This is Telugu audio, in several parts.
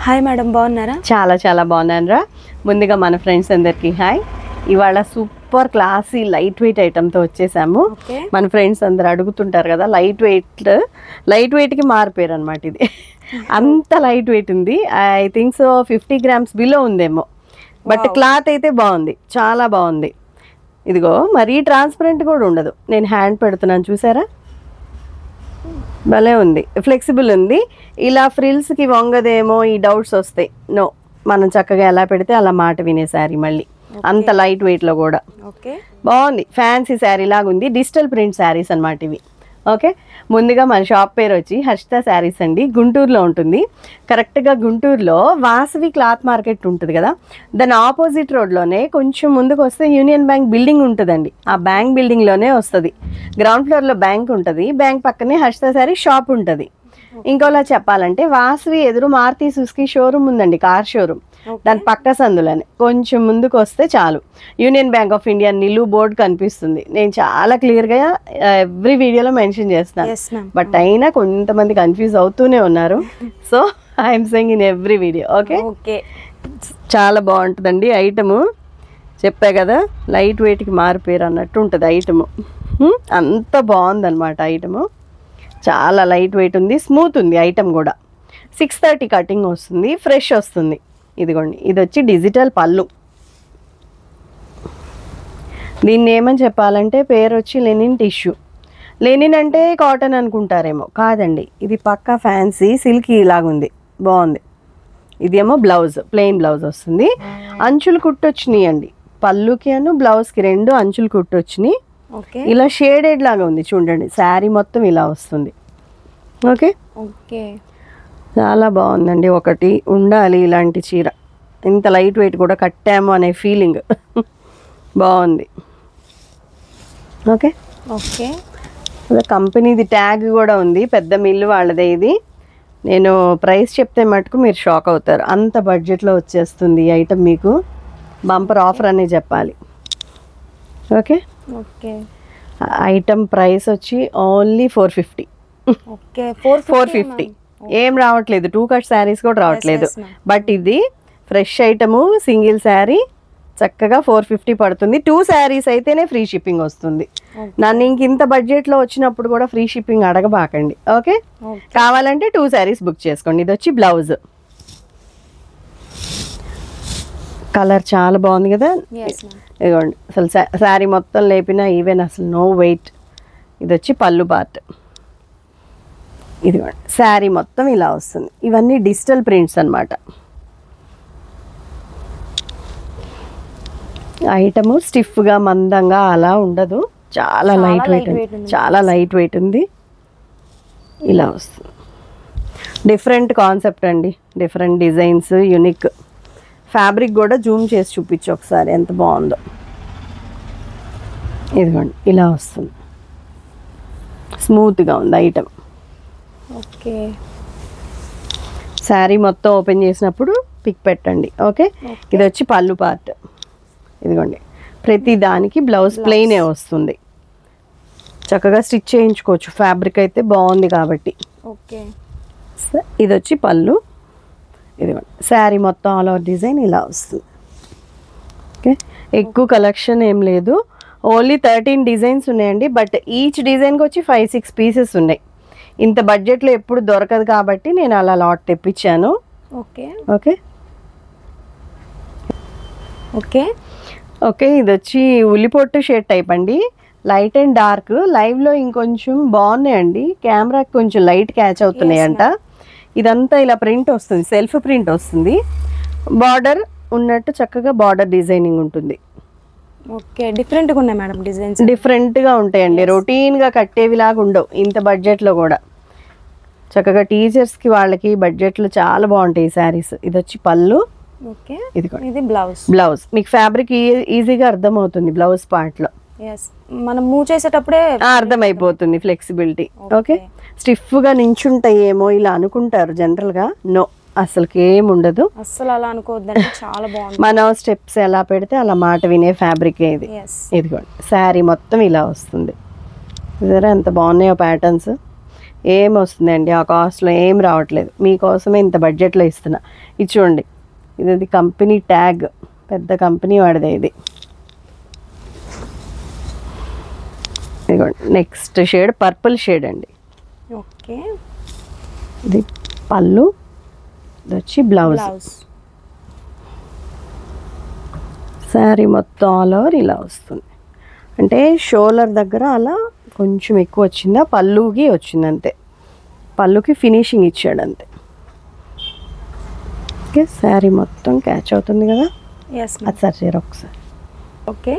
హాయ్ మేడం, బాగున్నారా? చాలా చాలా బాగున్నానురా. ముందుగా మన ఫ్రెండ్స్ అందరికీ హాయ్. ఇవాళ సూపర్ క్లాసీ లైట్ వెయిట్ ఐటమ్తో వచ్చేసాము. మన ఫ్రెండ్స్ అందరు అడుగుతుంటారు కదా, లైట్ వెయిట్కి మారిపోయారు అనమాట. ఇది అంత లైట్ వెయిట్ ఉంది. I think so 50 grams below ఉందేమో. బట్ క్లాత్ అయితే బాగుంది, చాలా బాగుంది. ఇదిగో మరీ ట్రాన్స్పరెంట్ కూడా ఉండదు. నేను హ్యాండ్ పెడుతున్నాను, చూసారా? భలే ఉంది, ఫ్లెక్సిబుల్ ఉంది. ఇలా ఫ్రిల్స్కి వంగదేమో ఈ డౌట్స్ వస్తాయి. నో, మనం చక్కగా ఎలా పెడితే అలా మాట వినే శారీ. మళ్ళీ అంత లైట్ వెయిట్లో కూడా బాగుంది. ఫ్యాన్సీ శారీ లాగా ఉంది. డిజిటల్ ప్రింట్ శారీస్ అనమాట ఇవి. ఓకే, ముందుగా మన షాప్ పేరు వచ్చి హర్షిత శారీస్ అండి. గుంటూరులో ఉంటుంది. కరెక్ట్గా గుంటూరులో వాసవి క్లాత్ మార్కెట్ ఉంటుంది కదా, దాని ఆపోజిట్ రోడ్లోనే కొంచెం ముందుకు వస్తే యూనియన్ బ్యాంక్ బిల్డింగ్ ఉంటుందండి. ఆ బ్యాంక్ బిల్డింగ్లోనే వస్తుంది. గ్రౌండ్ ఫ్లోర్లో బ్యాంక్ ఉంటుంది, బ్యాంక్ పక్కనే హర్షిత శారీ షాప్ ఉంటుంది. ఇంకోలా చెప్పాలంటే వాసవి ఎదురు మారుతి సుజుకి షోరూమ్ ఉందండి, కార్ షోరూమ్. దాని పక్క సందులోనే కొంచెం ముందుకు వస్తే చాలు యూనియన్ బ్యాంక్ ఆఫ్ ఇండియా నిలువు బోర్డు కనిపిస్తుంది. నేను చాలా క్లియర్గా ఎవ్రీ వీడియోలో మెన్షన్ చేస్తాను, బట్ అయినా కొంతమంది కన్ఫ్యూజ్ అవుతూనే ఉన్నారు. So I'm saying in every video. Okay, చాలా బాగుంటుందండి ఐటము. చెప్పా కదా, లైట్ వెయిట్కి మారిపోయారు అన్నట్టు ఉంటుంది ఐటము. అంత బాగుందన్నమాట ఐటము. చాలా లైట్ వెయిట్ ఉంది, స్మూత్ ఉంది ఐటమ్ కూడా. 630 కటింగ్ వస్తుంది, ఫ్రెష్ వస్తుంది. ఇదిగోండి, ఇది వచ్చి డిజిటల్ పళ్ళు. దీన్ని ఏమని చెప్పాలంటే పేరు వచ్చి లెనిన్ టిష్యూ. లెనిన్ అంటే కాటన్ అనుకుంటారేమో, కాదండి. ఇది పక్కా ఫ్యాన్సీ సిల్కీ లాగుంది, బాగుంది. ఇదేమో బ్లౌజ్, ప్లెయిన్ బ్లౌజ్ వస్తుంది. అంచులు కుట్టొచ్చినాయి అండి, పళ్ళుకి అను బ్లౌజ్కి రెండు అంచులు కుట్టొచ్చినాయి. ఇలా షేడెడ్ లాగా ఉంది చూడండి. శారీ మొత్తం ఇలా వస్తుంది. ఓకే, చాలా బాగుందండి. ఒకటి ఉండాలి ఇలాంటి చీర, ఇంత లైట్ వెయిట్ కూడా కట్టాము అనే ఫీలింగ్ బాగుంది. ఓకే, కంపెనీది ట్యాగ్ కూడా ఉంది, పెద్ద మిల్లు వాళ్ళదే ఇది. నేను ప్రైస్ చెప్తే మటుకు మీరు షాక్ అవుతారు, అంత బడ్జెట్లో వచ్చేస్తుంది ఈ ఐటమ్. మీకు బంపర్ ఆఫర్ అనే చెప్పాలి. ఓకే, ఐటమ్ ప్రైస్ వచ్చి ఓన్లీ 450. 450 ఏం రావట్లేదు, 2 కట్ శారీస్ కూడా రావట్లేదు. బట్ ఇది ఫ్రెష్ ఐటము, సింగిల్ శారీ చక్కగా 450 పడుతుంది. 2 శారీస్ అయితేనే ఫ్రీ షిప్పింగ్ వస్తుంది. నన్ను ఇంత బడ్జెట్లో వచ్చినప్పుడు కూడా ఫ్రీ షిప్పింగ్ అడగబాకండి. ఓకే, కావాలంటే 2 శారీస్ బుక్ చేసుకోండి. ఇది వచ్చి బ్లౌజ్. కలర్ చాలా బాగుంది కదా. ఇదిగోండి, అసలు శారీ మొత్తం లేపినా ఈవెన్ అసలు నో వెయిట్. ఇది వచ్చి పళ్ళు పార్ట్. ఇదిగోండి, శారీ మొత్తం ఇలా వస్తుంది. ఇవన్నీ డిజిటల్ ప్రింట్స్ అనమాట. ఐటము స్టిఫ్గా మందంగా అలా ఉండదు, చాలా లైట్ వెయిట్ ఉంది. చాలా లైట్ వెయిట్ ఉంది, ఇలా వస్తుంది. డిఫరెంట్ కాన్సెప్ట్ అండి, డిఫరెంట్ డిజైన్స్, యూనిక్. ఫ్యాబ్రిక్ కూడా జూమ్ చేసి చూపించు ఒకసారి, ఎంత బాగుందో. ఇదిగోండి, ఇలా వస్తుంది, స్మూత్గా ఉంది ఐటమ్. ఓకే, శారీ మొత్తం ఓపెన్ చేసినప్పుడు పిక్ పెట్టండి. ఓకే, ఇది వచ్చి పళ్ళు పార్ట్. ఇదిగోండి, ప్రతి దానికి బ్లౌజ్ ప్లెయినే వస్తుంది. చక్కగా స్టిచ్ చేయించుకోవచ్చు, ఫ్యాబ్రిక్ అయితే బాగుంది కాబట్టి. ఓకే, ఇది వచ్చి పళ్ళు. ఇదిగోండి, శారీ మొత్తం ఆల్ ఓవర్ డిజైన్ ఇలా వస్తుంది. ఓకే, ఎక్కువ కలెక్షన్ ఏం లేదు, ఓన్లీ 13 డిజైన్స్ ఉన్నాయండి. బట్ ఈచ్ డిజైన్కి వచ్చి 5-6 పీసెస్ ఉన్నాయి. ఇంత బడ్జెట్లో ఎప్పుడు దొరకదు కాబట్టి నేను అలా లాట్ తెప్పించాను. ఓకే ఓకే ఓకే ఓకే ఇది వచ్చి ఉల్లిపొట్టు షేడ్ టైప్ అండి, లైట్ అండ్ డార్క్. లైవ్లో ఇంకొంచెం బాగున్నాయండి, కెమెరాకి కొంచెం లైట్ క్యాచ్ అవుతున్నాయి అంట. ఇదంతా ఇలా ప్రింట్ వస్తుంది, సెల్ఫ్ ప్రింట్ వస్తుంది. బార్డర్ ఉన్నట్టు చక్కగా బార్డర్ డిజైనింగ్ ఉంటుంది. ఓకే, డిఫరెంట్గా ఉన్నాయి మేడం డిజైన్స్, డిఫరెంట్గా ఉంటాయండి. రొటీన్గా కట్టేవిలాగా ఉండవు ఇంత బడ్జెట్లో కూడా. చక్కగా టీచర్స్కి వాళ్ళకి బడ్జెట్లో చాలా బాగుంటాయి ఈ శారీస్. ఇది వచ్చి పళ్ళు. ఓకే, ఇది బ్లౌజ్. మీకు ఫ్యాబ్రిక్ ఈజీగా అర్థమవుతుంది బ్లౌజ్ పార్ట్లో. మనం మూవ్ చేసేటప్పుడే అర్థమైపోతుంది, ఫ్లెక్సిబిలిటీ. ఓకే, స్టిఫ్గా నించుంటాయేమో ఇలా అనుకుంటారు జనరల్గా. నో, అసలుకి ఏం ఉండదు, అసలు అలా అనుకోవద్దండి, చాలా బాగుంది. మనం స్టెప్స్ ఎలా పెడితే అలా మాట వినే ఫ్యాబ్రిక్ ఇది. ఇదిగోండి, శారీ మొత్తం ఇలా వస్తుంది. ఎంత బాగున్నాయో ప్యాటర్న్స్. ఏం వస్తుందండి ఆ కాస్ట్లో ఏం రావట్లేదు. మీకోసమే ఇంత బడ్జెట్లో ఇస్తున్నా. ఇది చూడండి, ఇది కంపెనీ ట్యాగ్, పెద్ద కంపెనీ వాడిదే ఇది. ఇదిగోండి నెక్స్ట్ షేడ్ పర్పుల్ షేడ్ అండి. ఓకే, ఇది పళ్ళు, ఇది వచ్చి బ్లౌజ్. బ్లౌజ్. శారీ మొత్తం ఆల్ ఓవర్ ఇలా వస్తుంది. అంటే షోల్డర్ దగ్గర అలా కొంచెం ఎక్కువ వచ్చిందా, పళ్ళుకి వచ్చింది అంతే. పళ్ళుకి ఫినిషింగ్ ఇచ్చాడు అంతే. ఓకే, శారీ మొత్తం క్యాచ్ అవుతుంది కదా. ఎస్ అది సరిచేరు ఒకసారి. ఓకే,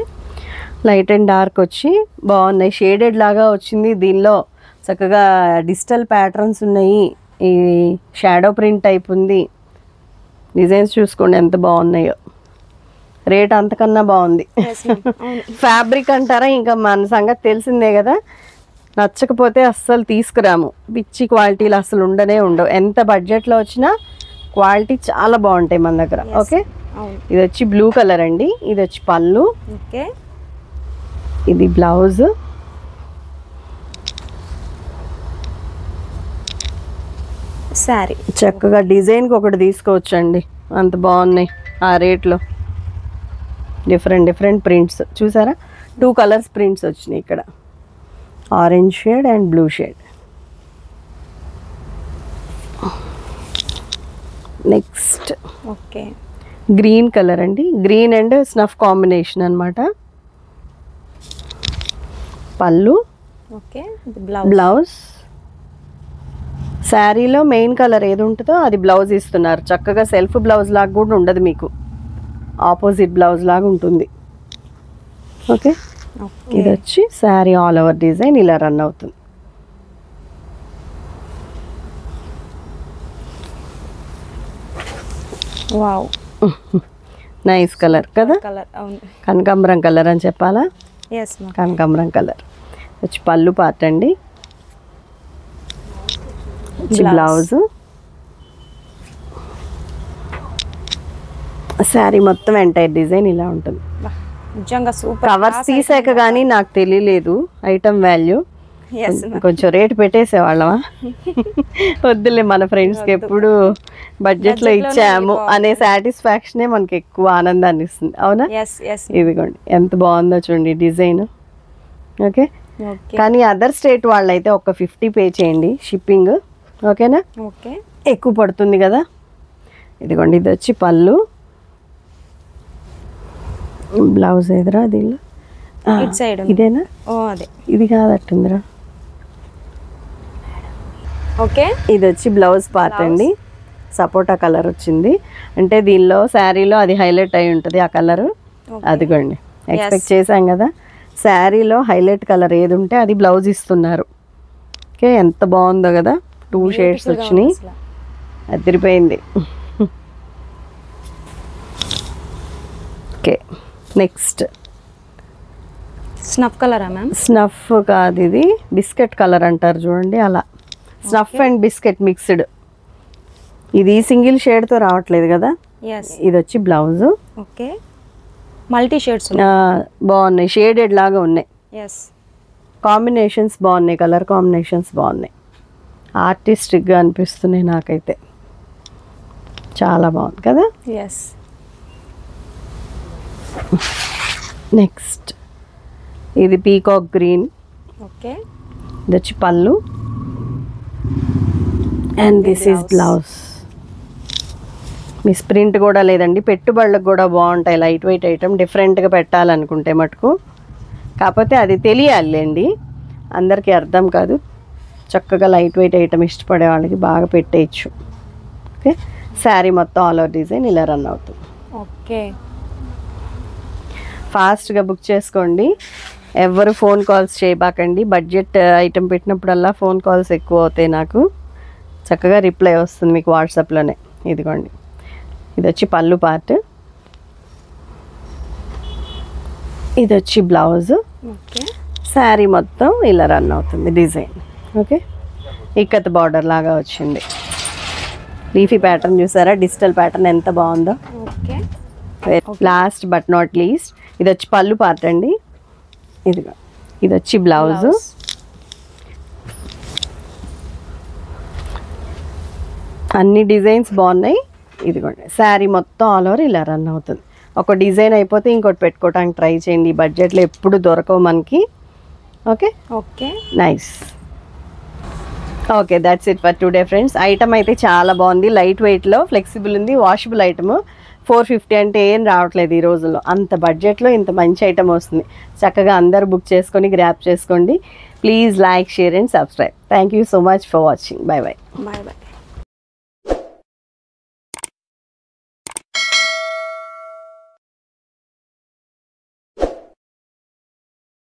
లైట్ అండ్ డార్క్ వచ్చి బాగున్నాయి. షేడెడ్ లాగా వచ్చింది. దీనిలో చక్కగా డిజిటల్ ప్యాటర్న్స్ ఉన్నాయి. ఈ షాడో ప్రింట్ టైప్ ఉంది. డిజైన్స్ చూసుకోండి ఎంత బాగున్నాయో. రేట్ అంతకన్నా బాగుంది. Yes ma'am. అవును. ఫ్యాబ్రిక్ అంటారా, ఇంకా మన సంగతి తెలిసిందే కదా. నచ్చకపోతే అస్సలు తీసుకురాము. పిచ్చి క్వాలిటీలు అసలు ఉండనే ఉండవు. ఎంత బడ్జెట్లో వచ్చినా క్వాలిటీ చాలా బాగుంటాయి మన దగ్గర. ఓకే, అవును. ఇది వచ్చి బ్లూ కలర్ అండి. ఇది వచ్చి పళ్ళు, ఓకే, ఇది బ్లౌజ్. శారీ. చక్కగా డిజైన్కి ఒకటి తీసుకోవచ్చండి, అంత బాగున్నాయి ఆ రేట్లో. డిఫరెంట్ డిఫరెంట్ ప్రింట్స్ చూసారా. 2 కలర్స్ ప్రింట్స్ వచ్చినాయి ఇక్కడ, orange shade and blue shade. Next okay, green colour అండి. గ్రీన్ అండ్ స్నఫ్ కాంబినేషన్ అన్నమాట. పళ్ళు, ఓకే, ఇది బ్లౌజ్. బ్లౌజ్. శారీలో మెయిన్ కలర్ ఏది ఉంటుందో అది బ్లౌజ్ ఇస్తున్నారు. చక్కగా సెల్ఫ్ బ్లౌజ్ లాగా కూడా ఉండదు మీకు, ఆపోజిట్ బ్లౌజ్ లాగా ఉంటుంది. ఓకే, ఓకే, ఇది వచ్చి శారీ ఆల్ ఓవర్ డిజైన్ ఇలా రన్ అవుతుంది. వావ్, నైస్ కలర్ కదా. కలర్. అవును. కనకాంబరం కలర్ అని చెప్పాలా. Yes ma'am. కనకాంబరం కలర్ వచ్చి పళ్ళు పార్ట్ అండి. బ్లౌజ్. శారీ మొత్తం ఎంటైర్ డిజైన్ ఇలా ఉంటుంది. నిజంగా సూపర్. కవర్స్ తీసాక కానీ నాకు తెలియలేదు ఐటమ్ వాల్యూ. ఎస్ కొంచెం రేట్ పెట్టేసేవాళ్ళమా. వద్దులే, మన ఫ్రెండ్స్కి ఎప్పుడు బడ్జెట్లో ఇచ్చాము అనే సాటిస్ఫాక్షనే మనకి ఎక్కువ ఆనందాన్ని ఇస్తుంది. అవునా. Yes yes. ఇదిగోండి ఎంత బాగుందో చూడండి డిజైన్. ఓకే, ఓకే, కానీ అదర్ స్టేట్ వాళ్ళైతే ఒక 50 పే చేయండి షిప్పింగ్. ఓకేనా, ఓకే, ఎక్కువ పడుతుంది కదా. ఇదిగోండి ఇది వచ్చి పళ్ళు, బ్లౌజ్ ఎదురా దీనిలో. It side. ఇదేనా. ఓ అదే. ఇది కాదట్టుందిరా. ఓకే, ఇది వచ్చి బ్లౌజ్ పార్ట్ అండి. సపోటా కలర్ వచ్చింది. అంటే దీనిలో శారీలో అది హైలైట్ అయి ఉంటుంది ఆ కలరు. అదిగోండి ఎక్స్పెక్ట్ చేశాం కదా. శారీలో హైలైట్ కలర్ ఏది ఉంటే అది బ్లౌజ్ ఇస్తున్నారు. ఓకే, ఎంత బాగుందో కదా. 2 షేడ్స్ వచ్చినాయి, అదిరిపోయింది. ఓకే, నెక్స్ట్ స్నఫ్ కలరా మ్యామ్. స్నఫ్ కాదు, ఇది బిస్కెట్ కలర్ అంటారు చూడండి అలా. Snuff and biscuit mixed. ఇది సింగిల్ షేడ్తో రావట్లేదు కదా. ఎస్. ఇది వచ్చి బ్లౌజ్. Okay, multi shades. బాగున్నాయి, షేడెడ్ లాగా ఉన్నాయి. ఎస్. కాంబినేషన్స్ బాగున్నాయి, కలర్ కాంబినేషన్స్ బాగున్నాయి. ఆర్టిస్టిక్గా అనిపిస్తున్నాయి నాకైతే. చాలా బాగుంది కదా. ఎస్. నెక్స్ట్ ఇది పీకాక్ గ్రీన్. ఓకే, ఇది వచ్చి పళ్ళు and this is blouse. Miss print కూడా లేదండి. పెట్టుబడులకు కూడా బాగుంటాయి. లైట్ వెయిట్ ఐటమ్ డిఫరెంట్గా పెట్టాలనుకుంటే మటుకు. కాకపోతే అది తెలియాలండి, అందరికీ అర్థం కాదు. చక్కగా లైట్ వెయిట్ ఐటమ్ ఇష్టపడే వాళ్ళకి బాగా పెట్టేయచ్చు. ఓకే, శారీ మొత్తం ఆల్ ఓవర్ డిజైన్ ఇలా రన్ అవుతుంది. ఓకే, ఫాస్ట్గా బుక్ చేసుకోండి. ఎవరు ఫోన్ కాల్స్ చేయబాకండి. బడ్జెట్ ఐటమ్ పెట్టినప్పుడల్లా ఫోన్ కాల్స్ ఎక్కువ అవుతాయి నాకు. చక్కగా రిప్లై వస్తుంది మీకు వాట్సాప్లోనే. ఇదిగోండి ఇది వచ్చి పళ్ళు పార్ట్, ఇది వచ్చి బ్లౌజ్. ఓకే, శారీ మొత్తం ఇలా రన్ అవుతుంది డిజైన్. ఓకే, ఇక్కత్ బార్డర్ లాగా వచ్చింది. లీఫీ ప్యాటర్న్ చూసారా, డిజిటల్ ప్యాటర్న్ ఎంత బాగుందో. Okay, last but not least ఇది వచ్చి పళ్ళు పార్ట్ అండి. ఇదిగో ఇది వచ్చి బ్లౌజ్. అన్ని డిజైన్స్ బాగున్నాయి. ఇదిగోండి శారీ మొత్తం ఆల్ ఓవర్ ఇలా రన్ అవుతుంది. ఒక డిజైన్ అయిపోతే ఇంకోటి పెట్టుకోవడానికి ట్రై చేయండి. ఈ బడ్జెట్లో ఎప్పుడు దొరకవు మనకి. Okay okay, nice. Okay, that's it for today friends. Item అయితే చాలా బాగుంది, లైట్ వెయిట్లో ఫ్లెక్సిబుల్ ఉంది, వాషబుల్ ఐటమ్. 450 అంటే ఏం రావట్లేదు ఈ రోజుల్లో. అంత బడ్జెట్లో ఇంత మంచి ఐటమ్ వస్తుంది. చక్కగా అందరు బుక్ చేసుకొని గ్రాప్ చేసుకోండి. Please like, share and subscribe. Thank you so much for watching. Bye bye. Bye bye.